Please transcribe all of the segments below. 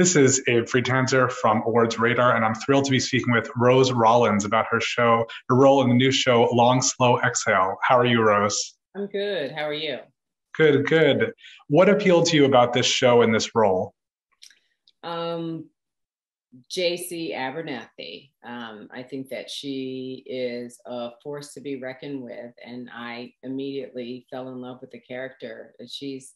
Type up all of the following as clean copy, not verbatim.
This is Friedtanzer from Awards Radar, and I'm thrilled to be speaking with Rose Rollins about her role in the new show, Long, Slow Exhale. How are you, Rose? I'm good. How are you? Good, good. What appealed to you about this show and this role? Um, JC Abernathy. I think that she is a force to be reckoned with, and I immediately fell in love with the character. She's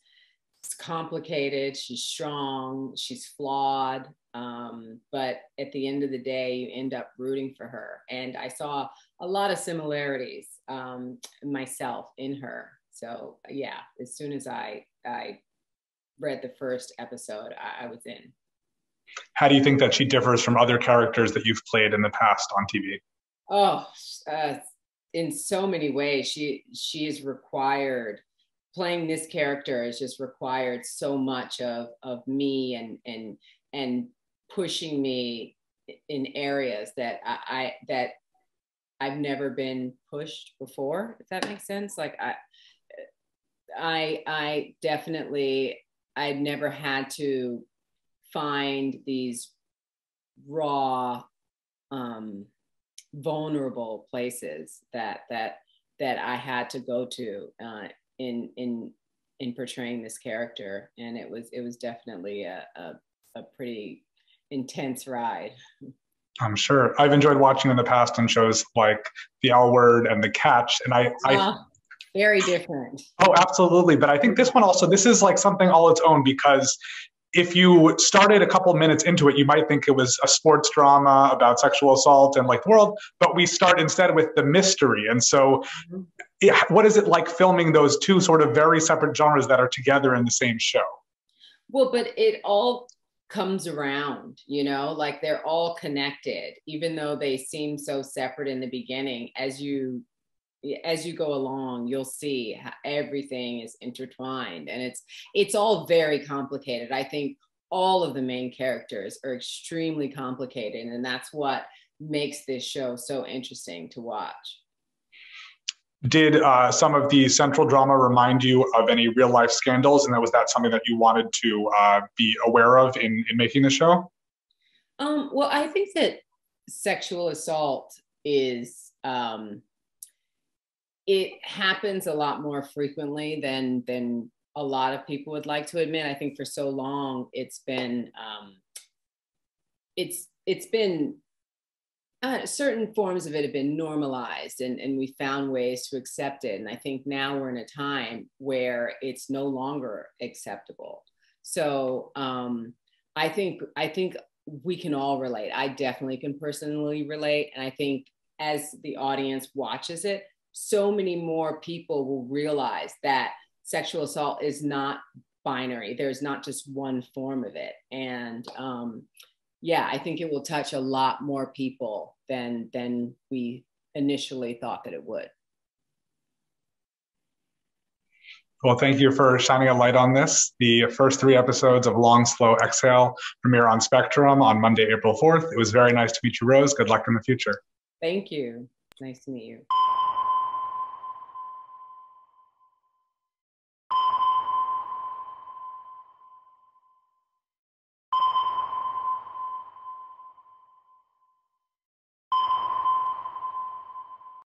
complicated, she's strong, she's flawed, but at the end of the day, you end up rooting for her. And I saw a lot of similarities myself in her. So yeah, as soon as I read the first episode, I was in. How do you think that she differs from other characters that you've played in the past on TV? Oh, in so many ways, she is required. Playing this character has just required so much of me and pushing me in areas that I've never been pushed before, if that makes sense. Like I definitely, I'd never had to find these raw, vulnerable places that I had to go to in portraying this character, and it was definitely a pretty intense ride. I'm sure. I've enjoyed watching in the past on shows like The L Word and The Catch, and I very different. Oh, absolutely. But I think this one also, this is like something all its own, because if you started a couple minutes into it, you might think it was a sports drama about sexual assault and like the world, but we start instead with the mystery. And so what is it like filming those two sort of very separate genres that are together in the same show? Well, but it all comes around, like they're all connected, even though they seem so separate in the beginning. As you go along, you'll see how everything is intertwined, and it's all very complicated. I think all of the main characters are extremely complicated, and that's what makes this show so interesting to watch. Did some of the central drama remind you of any real life scandals? And was that something that you wanted to be aware of in making the show? Well, I think that sexual assault is, it happens a lot more frequently than a lot of people would like to admit. I think for so long it's been certain forms of it have been normalized, and we found ways to accept it. And I think now we're in a time where it's no longer acceptable. So I think we can all relate. I definitely can personally relate. And I think as the audience watches it, so many more people will realize that sexual assault is not binary. There's not just one form of it. And yeah, I think it will touch a lot more people than we initially thought that it would. Well, thank you for shining a light on this. The first 3 episodes of Long, Slow Exhale premiere on Spectrum on Monday, April 4th. It was very nice to meet you, Rose. Good luck in the future. Thank you. Nice to meet you.